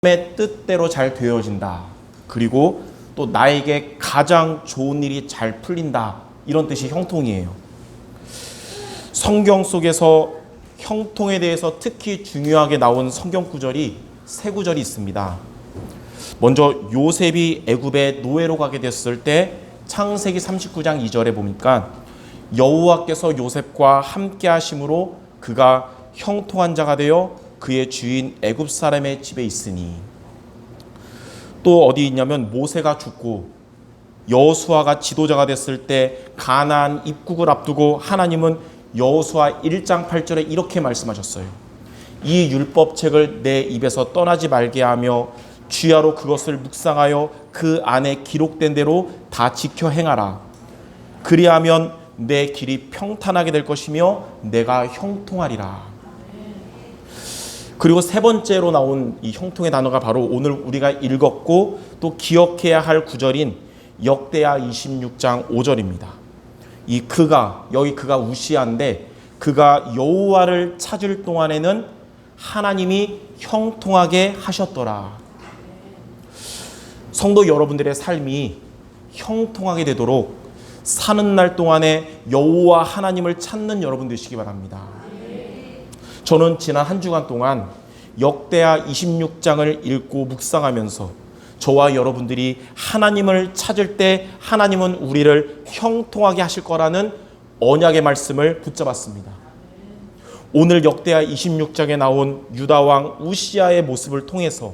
하나님의 뜻대로 잘 되어진다. 그리고 또 나에게 가장 좋은 일이 잘 풀린다. 이런 뜻이 형통이에요. 성경 속에서 형통에 대해서 특히 중요하게 나온 성경 구절이 세 구절이 있습니다. 먼저 요셉이 애굽에 노예로 가게 됐을 때 창세기 39장 2절에 보니까 여호와께서 요셉과 함께 하심으로 그가 형통한 자가 되어 그의 주인 애굽 사람의 집에 있으니. 또 어디 있냐면 모세가 죽고 여호수아가 지도자가 됐을 때 가나안 입국을 앞두고 하나님은 여호수아 1장 8절에 이렇게 말씀하셨어요. 이 율법책을 내 입에서 떠나지 말게 하며 주야로 그것을 묵상하여 그 안에 기록된 대로 다 지켜 행하라. 그리하면 내 길이 평탄하게 될 것이며 내가 형통하리라. 그리고 세 번째로 나온 이 형통의 단어가 바로 오늘 우리가 읽었고 또 기억해야 할 구절인 역대하 26장 5절입니다. 이 그가, 여기 그가 우시아인데 그가 여호와를 찾을 동안에는 하나님이 형통하게 하셨더라. 성도 여러분들의 삶이 형통하게 되도록 사는 날 동안에 여호와 하나님을 찾는 여러분 되시기 바랍니다. 저는 지난 한 주간 동안 역대하 26장을 읽고 묵상하면서 저와 여러분들이 하나님을 찾을 때 하나님은 우리를 형통하게 하실 거라는 언약의 말씀을 붙잡았습니다. 오늘 역대하 26장에 나온 유다왕 우시아의 모습을 통해서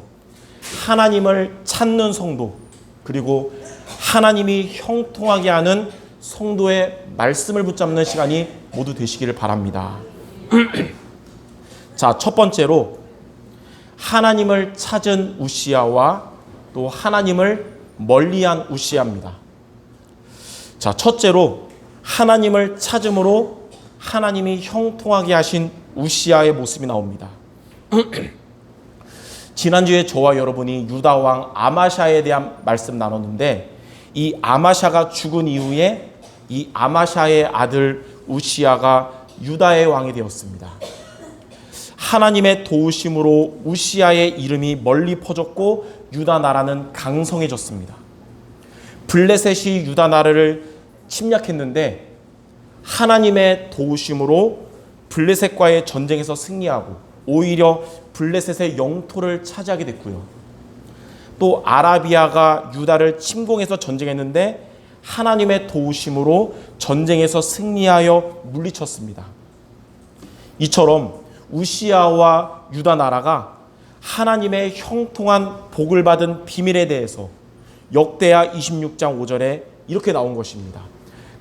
하나님을 찾는 성도, 그리고 하나님이 형통하게 하는 성도의 말씀을 붙잡는 시간이 모두 되시기를 바랍니다. 자, 첫 번째로 하나님을 찾은 우시아와 또 하나님을 멀리한 우시아입니다. 자, 첫째로 하나님을 찾음으로 하나님이 형통하게 하신 우시아의 모습이 나옵니다. 지난주에 저와 여러분이 유다 왕 아마샤에 대한 말씀 나눴는데 이 아마샤가 죽은 이후에 이 아마샤의 아들 우시아가 유다의 왕이 되었습니다. 하나님의 도우심으로 우시아의 이름이 멀리 퍼졌고 유다 나라는 강성해졌습니다. 블레셋이 유다 나라를 침략했는데 하나님의 도우심으로 블레셋과의 전쟁에서 승리하고 오히려 블레셋의 영토를 차지하게 됐고요. 또 아라비아가 유다를 침공해서 전쟁했는데 하나님의 도우심으로 전쟁에서 승리하여 물리쳤습니다. 이처럼 우시아와 유다 나라가 하나님의 형통한 복을 받은 비밀에 대해서 역대하 26장 5절에 이렇게 나온 것입니다.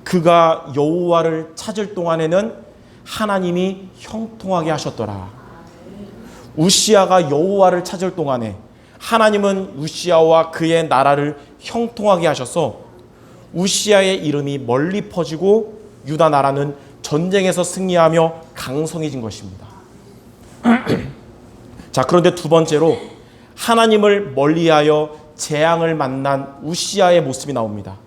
그가 여호와를 찾을 동안에는 하나님이 형통하게 하셨더라. 우시아가 여호와를 찾을 동안에 하나님은 우시아와 그의 나라를 형통하게 하셔서 우시아의 이름이 멀리 퍼지고 유다 나라는 전쟁에서 승리하며 강성해진 것입니다. 자, 그런데 두 번째로 하나님을 멀리하여 재앙을 만난 우시아의 모습이 나옵니다.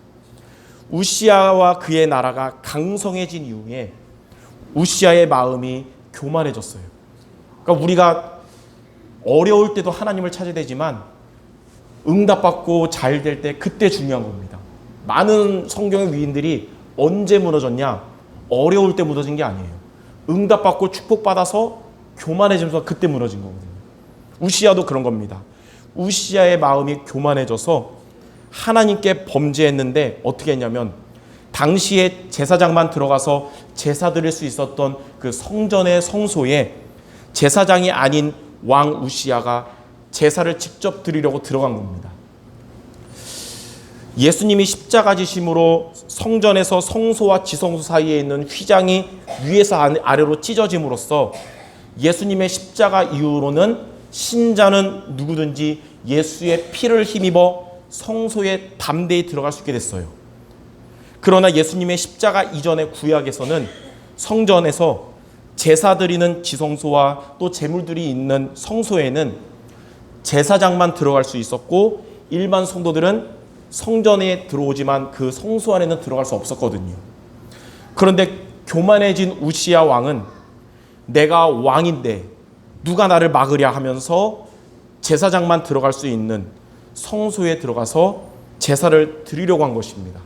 우시아와 그의 나라가 강성해진 이후에 우시아의 마음이 교만해졌어요. 그러니까 우리가 어려울 때도 하나님을 찾아야 되지만 응답받고 잘 될 때 그때 중요한 겁니다. 많은 성경의 위인들이 언제 무너졌냐? 어려울 때 무너진 게 아니에요. 응답받고 축복받아서 교만해지면서 그때 무너진 거거든요. 우시아도 그런 겁니다. 우시아의 마음이 교만해져서 하나님께 범죄했는데 어떻게 했냐면 당시에 제사장만 들어가서 제사 드릴 수 있었던 그 성전의 성소에 제사장이 아닌 왕 우시아가 제사를 직접 드리려고 들어간 겁니다. 예수님이 십자가 지심으로 성전에서 성소와 지성소 사이에 있는 휘장이 위에서 아래로 찢어짐으로써 예수님의 십자가 이후로는 신자는 누구든지 예수의 피를 힘입어 성소에 담대히 들어갈 수 있게 됐어요. 그러나 예수님의 십자가 이전의 구약에서는 성전에서 제사 드리는 지성소와 또 제물들이 있는 성소에는 제사장만 들어갈 수 있었고 일반 성도들은 성전에 들어오지만 그 성소 안에는 들어갈 수 없었거든요. 그런데 교만해진 우시아 왕은 내가 왕인데 누가 나를 막으랴 하면서 제사장만 들어갈 수 있는 성소에 들어가서 제사를 드리려고 한 것입니다.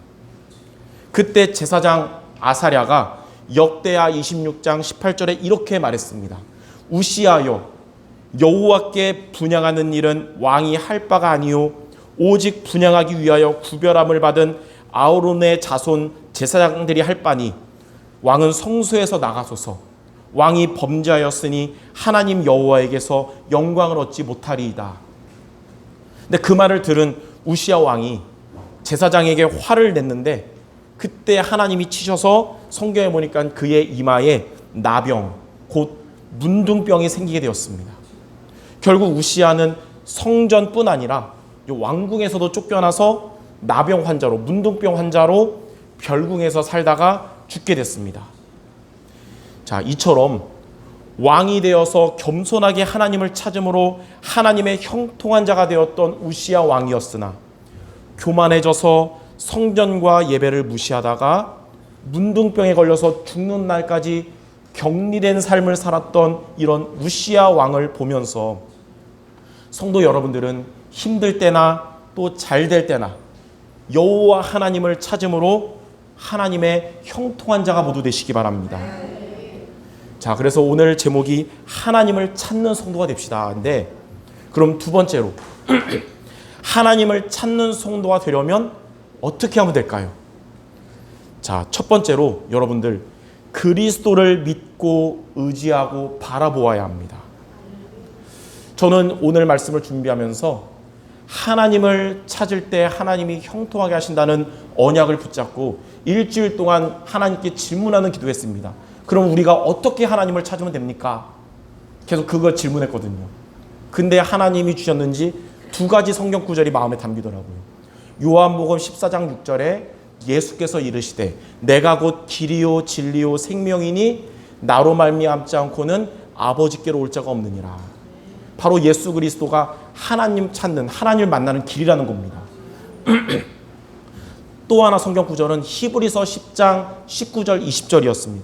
그때 제사장 아사랴가 역대하 26장 18절에 이렇게 말했습니다. 우시하여 여호와께 분향하는 일은 왕이 할 바가 아니요 오직 분향하기 위하여 구별함을 받은 아론의 자손 제사장들이 할 바니 왕은 성소에서 나가소서. 왕이 범죄하였으니 하나님 여호와에게서 영광을 얻지 못하리이다. 근데 그 말을 들은 우시야 왕이 제사장에게 화를 냈는데 그때 하나님이 치셔서 성경에 보니까 그의 이마에 나병, 곧 문둥병이 생기게 되었습니다. 결국 우시야는 성전뿐 아니라 왕궁에서도 쫓겨나서 나병 환자로, 문둥병 환자로 별궁에서 살다가 죽게 됐습니다. 자, 이처럼 왕이 되어서 겸손하게 하나님을 찾음으로 하나님의 형통한 자가 되었던 우시야 왕이었으나 교만해져서 성전과 예배를 무시하다가 문둥병에 걸려서 죽는 날까지 격리된 삶을 살았던 이런 우시야 왕을 보면서 성도 여러분들은 힘들 때나 또 잘 될 때나 여호와 하나님을 찾음으로 하나님의 형통한 자가 모두 되시기 바랍니다. 자, 그래서 오늘 제목이 하나님을 찾는 성도가 됩시다. 근데 그럼 두 번째로 하나님을 찾는 성도가 되려면 어떻게 하면 될까요? 자, 첫 번째로 여러분들 그리스도를 믿고 의지하고 바라보아야 합니다. 저는 오늘 말씀을 준비하면서 하나님을 찾을 때 하나님이 형통하게 하신다는 언약을 붙잡고 일주일 동안 하나님께 질문하는 기도했습니다. 그럼 우리가 어떻게 하나님을 찾으면 됩니까? 계속 그걸 질문했거든요. 근데 하나님이 주셨는지 두 가지 성경 구절이 마음에 담기더라고요. 요한복음 14장 6절에 예수께서 이르시되 내가 곧 길이요 진리요 생명이니 나로 말미암지 않고는 아버지께로 올 자가 없느니라. 바로 예수 그리스도가 하나님 찾는, 하나님을 만나는 길이라는 겁니다. 또 하나 성경 구절은 히브리서 10장 19절 20절이었습니다.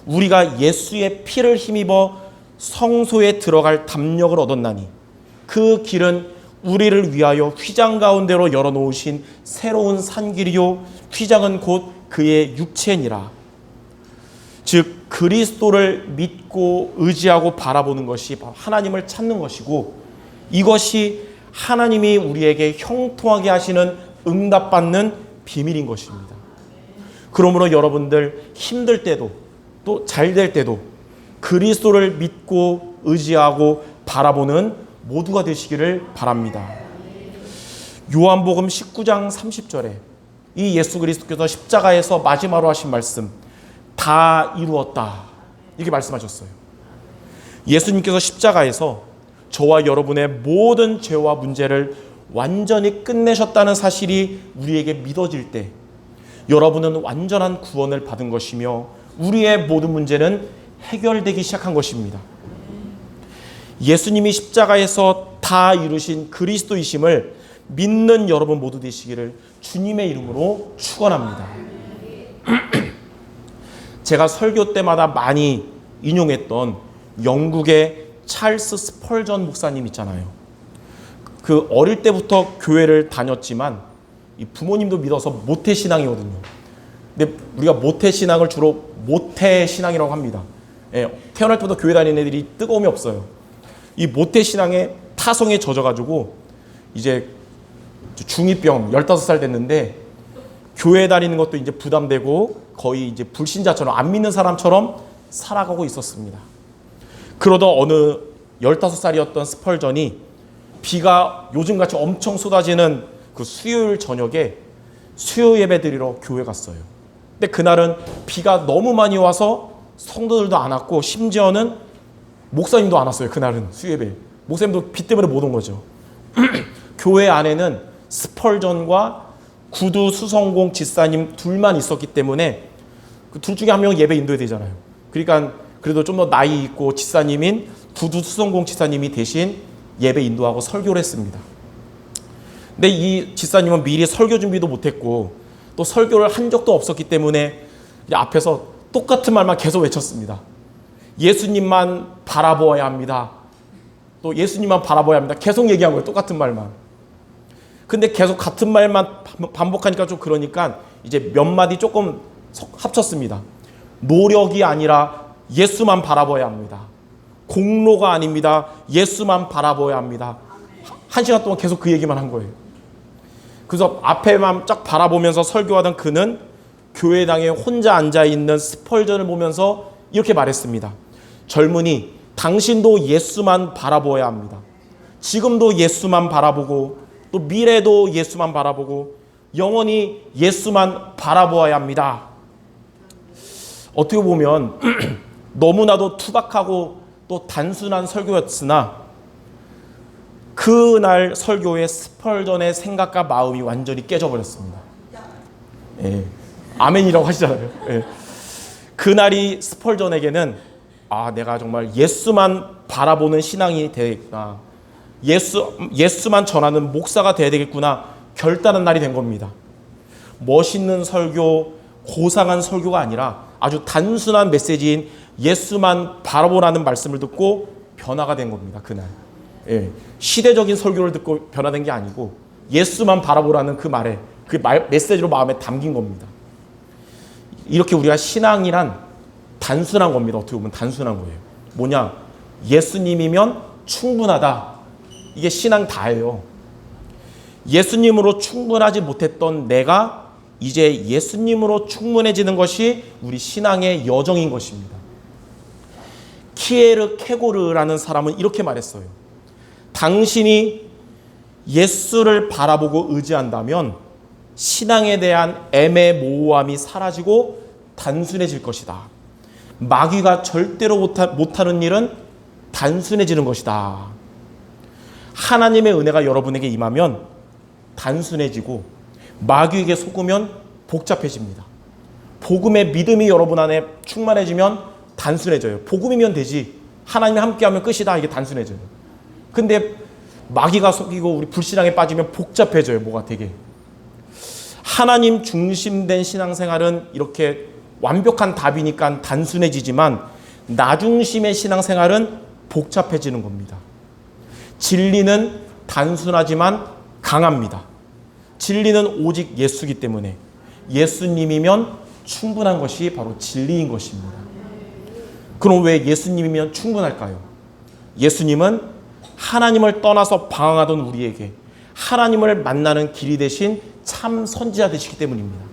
우리가 예수의 피를 힘입어 성소에 들어갈 담력을 얻었나니 그 길은 우리를 위하여 휘장 가운데로 열어놓으신 새로운 산길이요 휘장은 곧 그의 육체니라. 즉 그리스도를 믿고 의지하고 바라보는 것이 하나님을 찾는 것이고 이것이 하나님이 우리에게 형통하게 하시는 응답받는 비밀인 것입니다. 그러므로 여러분들 힘들 때도 또 잘 될 때도 그리스도를 믿고 의지하고 바라보는 모두가 되시기를 바랍니다. 요한복음 19장 30절에 이 예수 그리스도께서 십자가에서 마지막으로 하신 말씀 다 이루었다 이렇게 말씀하셨어요. 예수님께서 십자가에서 저와 여러분의 모든 죄와 문제를 완전히 끝내셨다는 사실이 우리에게 믿어질 때 여러분은 완전한 구원을 받은 것이며 우리의 모든 문제는 해결되기 시작한 것입니다. 예수님이 십자가에서 다 이루신 그리스도이심을 믿는 여러분 모두 되시기를 주님의 이름으로 축원합니다. 제가 설교 때마다 많이 인용했던 영국의 찰스 스펄전 목사님 있잖아요. 그 어릴 때부터 교회를 다녔지만 이 부모님도 믿어서 모태신앙이거든요. 근데 우리가 모태신앙을 주로 모태신앙이라고 합니다. 예, 태어날 때부터 교회 다니는 애들이 뜨거움이 없어요. 이 모태신앙에 타성에 젖어가지고 이제 중2병 15살 됐는데 교회 다니는 것도 이제 부담되고 거의 이제 불신자처럼 안 믿는 사람처럼 살아가고 있었습니다. 그러다 어느 15살이었던 스펄전이 비가 요즘같이 엄청 쏟아지는 그 수요일 저녁에 수요 예배 드리러 교회 갔어요. 근데 그날은 비가 너무 많이 와서 성도들도 안 왔고 심지어는 목사님도 안 왔어요. 그날은 수요 예배. 목사님도 비 때문에 못 온 거죠. 교회 안에는 스펄전과 구두 수성공 지사님 둘만 있었기 때문에 그 둘 중에 한 명은 예배 인도해야 되잖아요. 그러니까 그래도 좀 더 나이 있고 지사님인 구두 수성공 지사님이 대신 예배 인도하고 설교를 했습니다. 근데 이 지사님은 미리 설교 준비도 못했고 또 설교를 한 적도 없었기 때문에 앞에서 똑같은 말만 계속 외쳤습니다. 예수님만 바라보아야 합니다. 또 예수님만 바라봐야 합니다. 계속 얘기한 거예요. 똑같은 말만. 근데 계속 같은 말만 반복하니까 좀 그러니까 이제 몇 마디 조금 합쳤습니다. 노력이 아니라 예수만 바라봐야 합니다. 공로가 아닙니다. 예수만 바라봐야 합니다. 1시간 동안 계속 그 얘기만 한 거예요. 그래서 앞에만 쫙 바라보면서 설교하던 그는 교회당에 혼자 앉아있는 스펄전을 보면서 이렇게 말했습니다. 젊은이, 당신도 예수만 바라봐야 합니다. 지금도 예수만 바라보고 또 미래도 예수만 바라보고 영원히 예수만 바라보아야 합니다. 어떻게 보면 너무나도 투박하고 또 단순한 설교였으나 그날 설교의 스펄전의 생각과 마음이 완전히 깨져버렸습니다. 예. 아멘이라고 하시잖아요. 예. 그날이 스펄전에게는 내가 정말 예수만 바라보는 신앙이 되겠구나. 예수만 전하는 목사가 되어야 되겠구나. 결단한 날이 된 겁니다. 멋있는 설교, 고상한 설교가 아니라 아주 단순한 메시지인 예수만 바라보라는 말씀을 듣고 변화가 된 겁니다. 그날. 예. 시대적인 설교를 듣고 변화된 게 아니고 예수만 바라보라는 그 말에 그 메시지로 마음에 담긴 겁니다. 이렇게 우리가 신앙이란 단순한 겁니다. 어떻게 보면 단순한 거예요. 뭐냐? 예수님이면 충분하다. 이게 신앙 다예요. 예수님으로 충분하지 못했던 내가 이제 예수님으로 충분해지는 것이 우리 신앙의 여정인 것입니다. 키에르 케고르라는 사람은 이렇게 말했어요. 당신이 예수를 바라보고 의지한다면 신앙에 대한 애매모호함이 사라지고 단순해질 것이다. 마귀가 절대로 못하는 일은 단순해지는 것이다. 하나님의 은혜가 여러분에게 임하면 단순해지고 마귀에게 속으면 복잡해집니다. 복음의 믿음이 여러분 안에 충만해지면 단순해져요. 복음이면 되지. 하나님이 함께하면 끝이다. 이게 단순해져요. 근데 마귀가 속이고 우리 불신앙에 빠지면 복잡해져요. 뭐가 되게. 하나님 중심된 신앙생활은 이렇게 완벽한 답이니까 단순해지지만 나 중심의 신앙생활은 복잡해지는 겁니다. 진리는 단순하지만 강합니다. 진리는 오직 예수이기 때문에 예수님이면 충분한 것이 바로 진리인 것입니다. 그럼 왜 예수님이면 충분할까요? 예수님은 하나님을 떠나서 방황하던 우리에게 하나님을 만나는 길이 되신 참 선지자 되시기 때문입니다.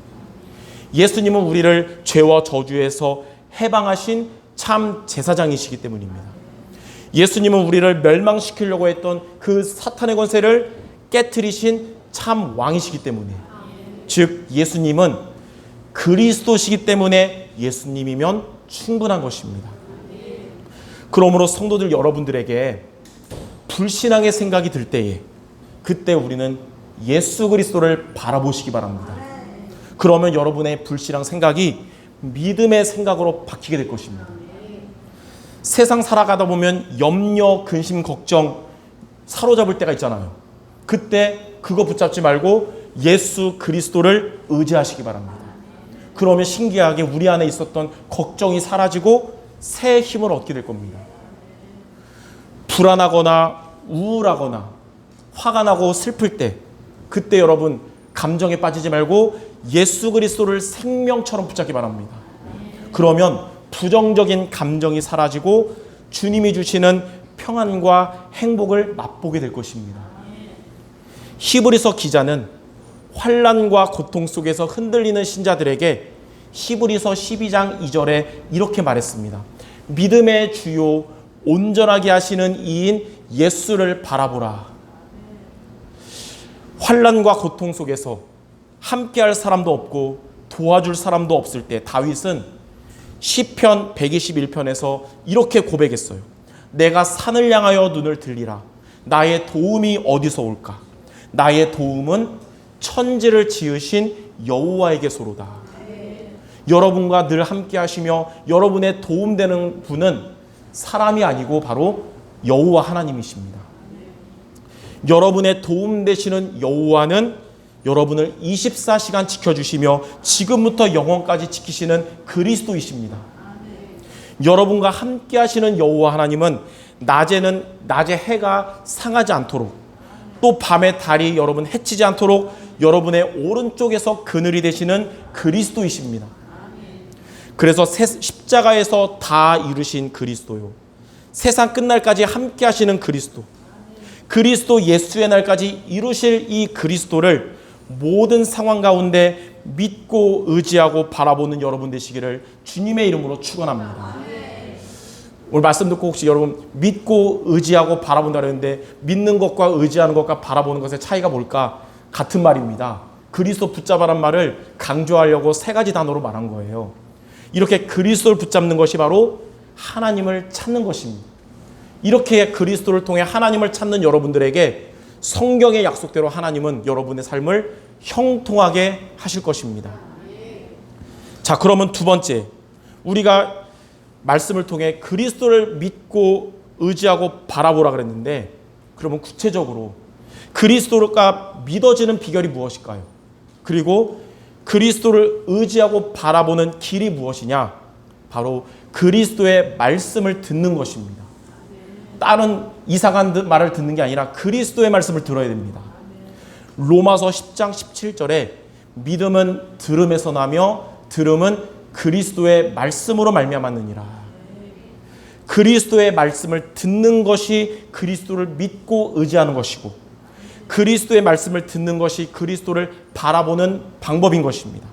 예수님은 우리를 죄와 저주에서 해방하신 참 제사장이시기 때문입니다. 예수님은 우리를 멸망시키려고 했던 그 사탄의 권세를 깨트리신 참 왕이시기 때문에, 즉 예수님은 그리스도시기 때문에 예수님이면 충분한 것입니다. 그러므로 성도들 여러분들에게 불신앙의 생각이 들 때에 그때 우리는 예수 그리스도를 바라보시기 바랍니다. 그러면 여러분의 불신앙 생각이 믿음의 생각으로 바뀌게 될 것입니다. 세상 살아가다 보면 염려, 근심, 걱정 사로잡을 때가 있잖아요. 그때 그거 붙잡지 말고 예수 그리스도를 의지하시기 바랍니다. 그러면 신기하게 우리 안에 있었던 걱정이 사라지고 새 힘을 얻게 될 겁니다. 불안하거나 우울하거나 화가 나고 슬플 때 그때 여러분 감정에 빠지지 말고 예수 그리스도를 생명처럼 붙잡기 바랍니다. 그러면 부정적인 감정이 사라지고 주님이 주시는 평안과 행복을 맛보게 될 것입니다. 히브리서 기자는 환난과 고통 속에서 흔들리는 신자들에게 히브리서 12장 2절에 이렇게 말했습니다. 믿음의 주요 온전하게 하시는 이인 예수를 바라보라. 환난과 고통 속에서 함께할 사람도 없고 도와줄 사람도 없을 때 다윗은 시편 121편에서 이렇게 고백했어요. 내가 산을 향하여 눈을 들리라. 나의 도움이 어디서 올까? 나의 도움은 천지를 지으신 여호와에게서로다. 여러분과 늘 함께 하시며 여러분의 도움되는 분은 사람이 아니고 바로 여호와 하나님이십니다. 여러분의 도움되시는 여호와는 여러분을 24시간 지켜주시며 지금부터 영원까지 지키시는 그리스도이십니다. 여러분과 함께 하시는 여호와 하나님은 낮에 해가 상하지 않도록, 또 밤에 달이 여러분 해치지 않도록 여러분의 오른쪽에서 그늘이 되시는 그리스도이십니다. 그래서 십자가에서 다 이루신 그리스도요, 세상 끝날까지 함께 하시는 그리스도, 그리스도 예수의 날까지 이루실 이 그리스도를 모든 상황 가운데 믿고 의지하고 바라보는 여러분 되시기를 주님의 이름으로 축원합니다. 오늘 말씀 듣고 혹시 여러분 믿고 의지하고 바라본다 그랬는데, 믿는 것과 의지하는 것과 바라보는 것의 차이가 뭘까? 같은 말입니다. 그리스도 붙잡아란 말을 강조하려고 세 가지 단어로 말한 거예요. 이렇게 그리스도를 붙잡는 것이 바로 하나님을 찾는 것입니다. 이렇게 그리스도를 통해 하나님을 찾는 여러분들에게 성경의 약속대로 하나님은 여러분의 삶을 형통하게 하실 것입니다. 자, 그러면 두 번째, 우리가 말씀을 통해 그리스도를 믿고 의지하고 바라보라 그랬는데, 그러면 구체적으로 그리스도가 믿어지는 비결이 무엇일까요? 그리고 그리스도를 의지하고 바라보는 길이 무엇이냐? 바로 그리스도의 말씀을 듣는 것입니다. 다른 이상한 말을 듣는 게 아니라 그리스도의 말씀을 들어야 됩니다. 로마서 10장 17절에 믿음은 들음에서 나며 들음은 그리스도의 말씀으로 말미암았느니라. 그리스도의 말씀을 듣는 것이 그리스도를 믿고 의지하는 것이고, 그리스도의 말씀을 듣는 것이 그리스도를 바라보는 방법인 것입니다.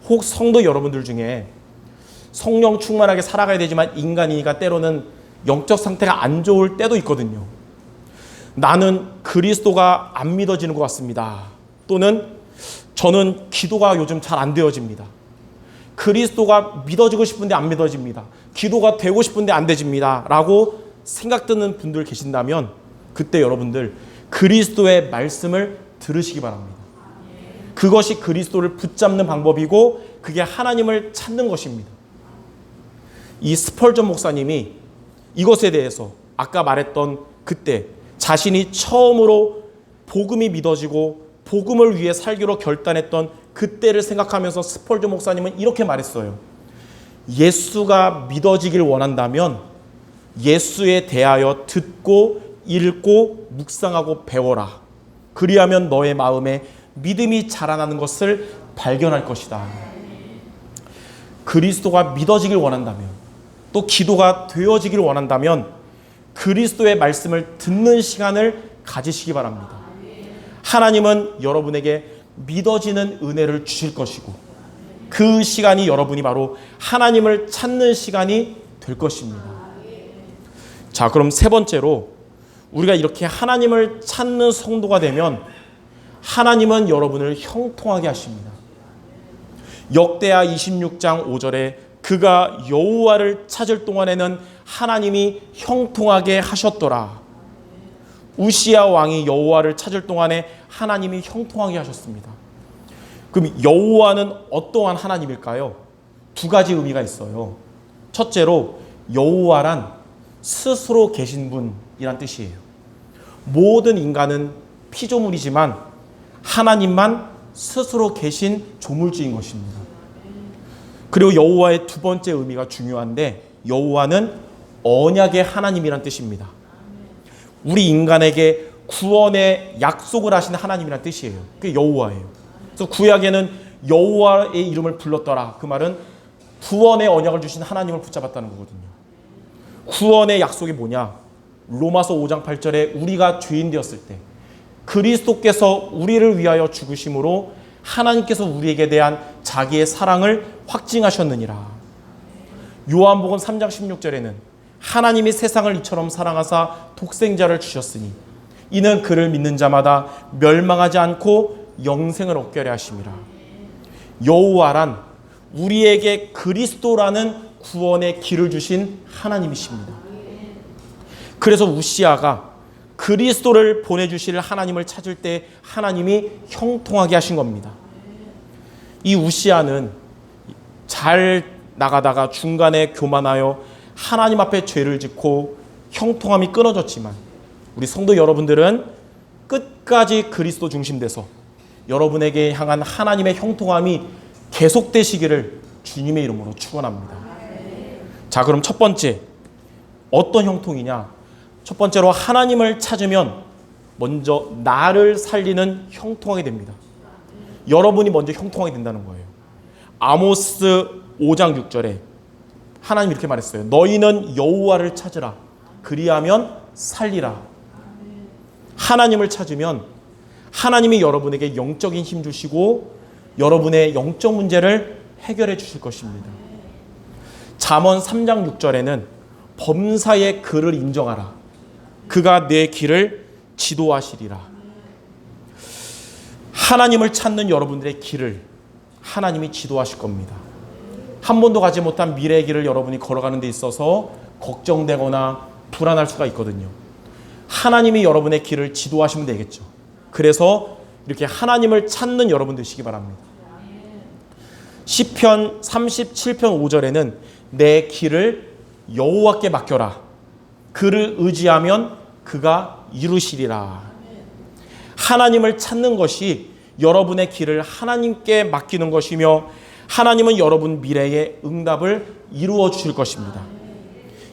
혹 성도 여러분들 중에 성령 충만하게 살아가야 되지만 인간이니까 때로는 영적 상태가 안 좋을 때도 있거든요. 나는 그리스도가 안 믿어지는 것 같습니다. 또는 저는 기도가 요즘 잘 안 되어집니다. 그리스도가 믿어지고 싶은데 안 믿어집니다. 기도가 되고 싶은데 안 되집니다. 라고 생각 드는 분들 계신다면, 그때 여러분들 그리스도의 말씀을 들으시기 바랍니다. 그것이 그리스도를 붙잡는 방법이고, 그게 하나님을 찾는 것입니다. 이 스펄전 목사님이 이것에 대해서 아까 말했던 그때 자신이 처음으로 복음이 믿어지고 복음을 위해 살기로 결단했던 그때를 생각하면서 스펄전 목사님은 이렇게 말했어요. 예수가 믿어지길 원한다면 예수에 대하여 듣고 읽고 묵상하고 배워라. 그리하면 너의 마음에 믿음이 자라나는 것을 발견할 것이다. 그리스도가 믿어지길 원한다면, 또 기도가 되어지길 원한다면 그리스도의 말씀을 듣는 시간을 가지시기 바랍니다. 하나님은 여러분에게 믿어지는 은혜를 주실 것이고, 그 시간이 여러분이 바로 하나님을 찾는 시간이 될 것입니다. 자, 그럼 세 번째로, 우리가 이렇게 하나님을 찾는 성도가 되면 하나님은 여러분을 형통하게 하십니다. 역대하 26장 5절에 그가 여호와를 찾을 동안에는 하나님이 형통하게 하셨더라. 우시야 왕이 여호와를 찾을 동안에 하나님이 형통하게 하셨습니다. 그럼 여호와는 어떠한 하나님일까요? 두 가지 의미가 있어요. 첫째로 여호와란 스스로 계신 분이란 뜻이에요. 모든 인간은 피조물이지만 하나님만 스스로 계신 조물주인 것입니다. 그리고 여호와의 두 번째 의미가 중요한데, 여호와는 언약의 하나님이란 뜻입니다. 우리 인간에게 구원의 약속을 하시는 하나님이란 뜻이에요. 그게 여호와예요. 그래서 구약에는 여호와의 이름을 불렀더라. 그 말은 구원의 언약을 주신 하나님을 붙잡았다는 거거든요. 구원의 약속이 뭐냐? 로마서 5장 8절에 우리가 죄인 되었을 때 그리스도께서 우리를 위하여 죽으심으로 하나님께서 우리에게 대한 자기의 사랑을 확증하셨느니라. 요한복음 3장 16절에는 하나님이 세상을 이처럼 사랑하사 독생자를 주셨으니 이는 그를 믿는 자마다 멸망하지 않고 영생을 얻게 하려 하심이라. 여호와란 우리에게 그리스도라는 구원의 길을 주신 하나님이십니다. 그래서 우시아가 그리스도를 보내주실 하나님을 찾을 때 하나님이 형통하게 하신 겁니다. 이 우시아는 잘 나가다가 중간에 교만하여 하나님 앞에 죄를 짓고 형통함이 끊어졌지만, 우리 성도 여러분들은 끝까지 그리스도 중심돼서 여러분에게 향한 하나님의 형통함이 계속되시기를 주님의 이름으로 축원합니다. 자, 그럼 첫 번째, 어떤 형통이냐? 첫 번째로 하나님을 찾으면 먼저 나를 살리는 형통하게 됩니다. 여러분이 먼저 형통하게 된다는 거예요. 아모스 5장 6절에 하나님 이렇게 말했어요. 너희는 여호와를 찾으라. 그리하면 살리라. 하나님을 찾으면 하나님이 여러분에게 영적인 힘 주시고 여러분의 영적 문제를 해결해 주실 것입니다. 잠언 3장 6절에는 범사의 그를 인정하라. 그가 내 길을 지도하시리라. 하나님을 찾는 여러분들의 길을 하나님이 지도하실 겁니다. 한 번도 가지 못한 미래의 길을 여러분이 걸어가는 데 있어서 걱정되거나 불안할 수가 있거든요. 하나님이 여러분의 길을 지도하시면 되겠죠. 그래서 이렇게 하나님을 찾는 여러분 되시기 바랍니다. 시편 37편 5절에는 내 길을 여호와께 맡겨라. 그를 의지하면 그가 이루시리라. 하나님을 찾는 것이 여러분의 길을 하나님께 맡기는 것이며 하나님은 여러분 미래의 응답을 이루어 주실 것입니다.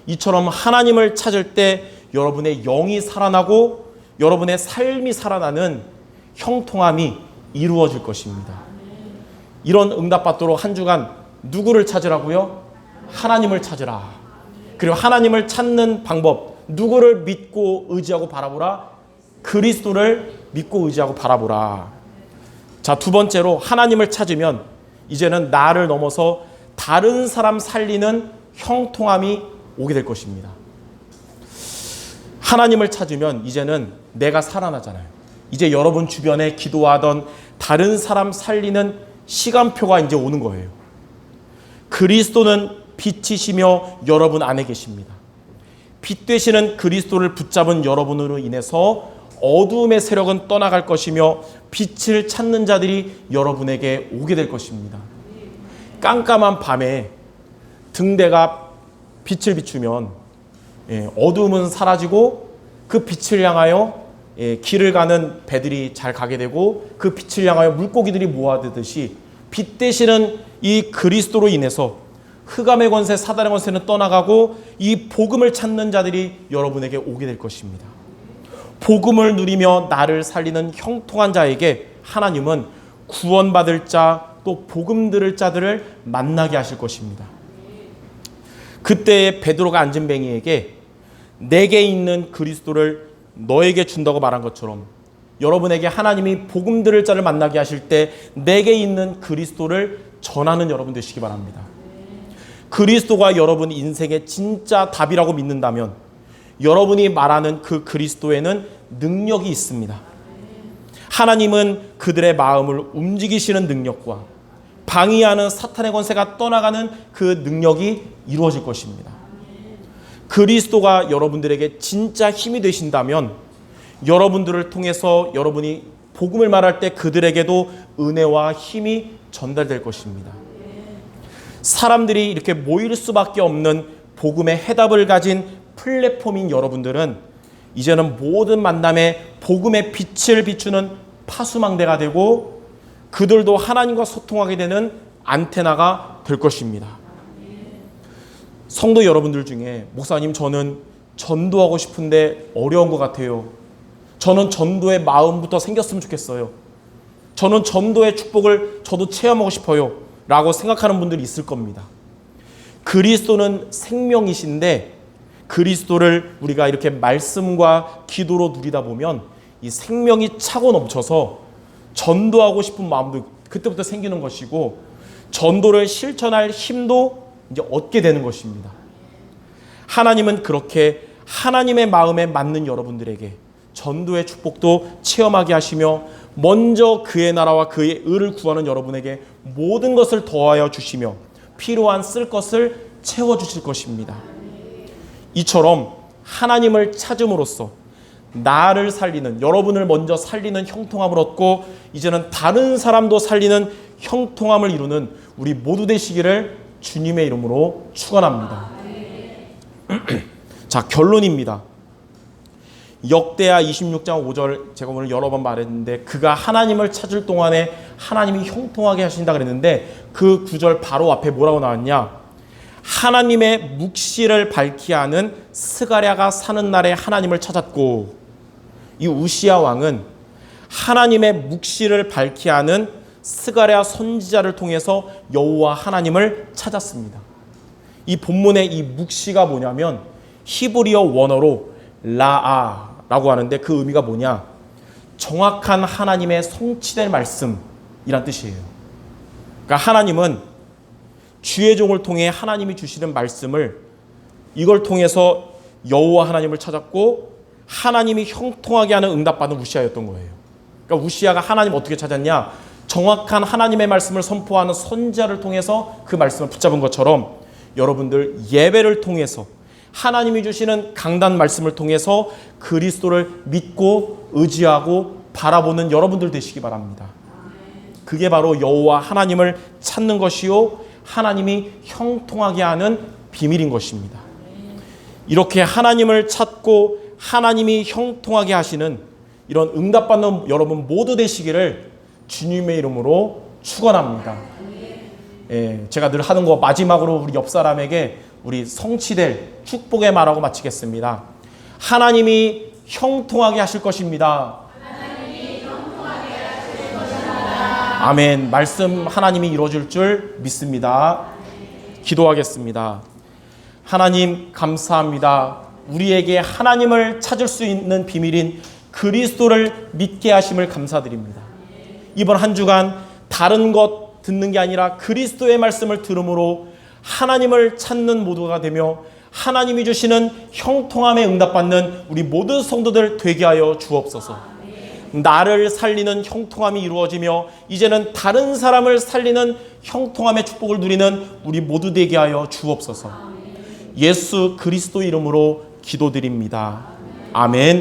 이처럼 하나님을 찾을 때 여러분의 영이 살아나고 여러분의 삶이 살아나는 형통함이 이루어질 것입니다. 이런 응답받도록 한 주간 누구를 찾으라고요? 하나님을 찾으라. 그리고 하나님을 찾는 방법, 누구를 믿고 의지하고 바라보라? 그리스도를 믿고 의지하고 바라보라. 자, 두 번째로 하나님을 찾으면 이제는 나를 넘어서 다른 사람 살리는 형통함이 오게 될 것입니다. 하나님을 찾으면 이제는 내가 살아나잖아요. 이제 여러분 주변에 기도하던 다른 사람 살리는 시간표가 이제 오는 거예요. 그리스도는 빛이시며 여러분 안에 계십니다. 빛 되시는 그리스도를 붙잡은 여러분으로 인해서 어두움의 세력은 떠나갈 것이며 빛을 찾는 자들이 여러분에게 오게 될 것입니다. 깜깜한 밤에 등대가 빛을 비추면 어두움은 사라지고 그 빛을 향하여 길을 가는 배들이 잘 가게 되고 그 빛을 향하여 물고기들이 모아드듯이 빛 되시는 이 그리스도로 인해서 흑암의 권세, 사단의 권세는 떠나가고 이 복음을 찾는 자들이 여러분에게 오게 될 것입니다. 복음을 누리며 나를 살리는 형통한 자에게 하나님은 구원받을 자, 또 복음 들을 자들을 만나게 하실 것입니다. 그때에 베드로가 앉은 뱅이에게 내게 있는 그리스도를 너에게 준다고 말한 것처럼 여러분에게 하나님이 복음 들을 자를 만나게 하실 때 내게 있는 그리스도를 전하는 여러분 되시기 바랍니다. 그리스도가 여러분 인생의 진짜 답이라고 믿는다면 여러분이 말하는 그 그리스도에는 능력이 있습니다. 하나님은 그들의 마음을 움직이시는 능력과 방해하는 사탄의 권세가 떠나가는 그 능력이 이루어질 것입니다. 그리스도가 여러분들에게 진짜 힘이 되신다면 여러분들을 통해서 여러분이 복음을 말할 때 그들에게도 은혜와 힘이 전달될 것입니다. 사람들이 이렇게 모일 수밖에 없는 복음의 해답을 가진 플랫폼인 여러분들은 이제는 모든 만남에 복음의 빛을 비추는 파수망대가 되고 그들도 하나님과 소통하게 되는 안테나가 될 것입니다. 성도 여러분들 중에 목사님 저는 전도하고 싶은데 어려운 것 같아요. 저는 전도의 마음부터 생겼으면 좋겠어요. 저는 전도의 축복을 저도 체험하고 싶어요. 라고 생각하는 분들이 있을 겁니다. 그리스도는 생명이신데 그리스도를 우리가 이렇게 말씀과 기도로 누리다 보면 이 생명이 차고 넘쳐서 전도하고 싶은 마음도 그때부터 생기는 것이고 전도를 실천할 힘도 이제 얻게 되는 것입니다. 하나님은 그렇게 하나님의 마음에 맞는 여러분들에게 전도의 축복도 체험하게 하시며 먼저 그의 나라와 그의 의를 구하는 여러분에게 모든 것을 더하여 주시며 필요한 쓸 것을 채워주실 것입니다. 이처럼 하나님을 찾음으로써 나를 살리는, 여러분을 먼저 살리는 형통함을 얻고 이제는 다른 사람도 살리는 형통함을 이루는 우리 모두 되시기를 주님의 이름으로 축원합니다. 자, 결론입니다. 역대하 26장 5절 제가 오늘 여러 번 말했는데 그가 하나님을 찾을 동안에 하나님이 형통하게 하신다 그랬는데 그 구절 바로 앞에 뭐라고 나왔냐? 하나님의 묵시를 밝히 하는 스가랴가 사는 날에 하나님을 찾았고, 이 우시야 왕은 하나님의 묵시를 밝히 하는 스가랴 선지자를 통해서 여호와 하나님을 찾았습니다. 이 본문의 이 묵시가 뭐냐면 히브리어 원어로 라아라고 하는데 그 의미가 뭐냐? 정확한 하나님의 성취될 말씀이란 뜻이에요. 그러니까 하나님은 주의 종을 통해 하나님이 주시는 말씀을, 이걸 통해서 여호와 하나님을 찾았고 하나님이 형통하게 하는 응답받는 우시아였던 거예요. 그러니까 우시아가 하나님 어떻게 찾았냐? 정확한 하나님의 말씀을 선포하는 선지자를 통해서 그 말씀을 붙잡은 것처럼 여러분들 예배를 통해서 하나님이 주시는 강단 말씀을 통해서 그리스도를 믿고 의지하고 바라보는 여러분들 되시기 바랍니다. 그게 바로 여호와 하나님을 찾는 것이요 하나님이 형통하게 하는 비밀인 것입니다. 이렇게 하나님을 찾고 하나님이 형통하게 하시는 이런 응답받는 여러분 모두 되시기를 주님의 이름으로 축원합니다. 제가 늘 하는 거 마지막으로 우리 옆 사람에게 우리 성취될 축복의 말하고 마치겠습니다. 하나님이 형통하게 하실 것입니다. 아멘. 말씀 하나님이 이루어질 줄 믿습니다. 기도하겠습니다. 하나님 감사합니다. 우리에게 하나님을 찾을 수 있는 비밀인 그리스도를 믿게 하심을 감사드립니다. 이번 한 주간 다른 것 듣는 게 아니라 그리스도의 말씀을 들음으로 하나님을 찾는 모두가 되며 하나님이 주시는 형통함에 응답받는 우리 모든 성도들 되게 하여 주옵소서. 나를 살리는 형통함이 이루어지며 이제는 다른 사람을 살리는 형통함의 축복을 누리는 우리 모두 되게 하여 주옵소서. 예수 그리스도 이름으로 기도드립니다. 아멘.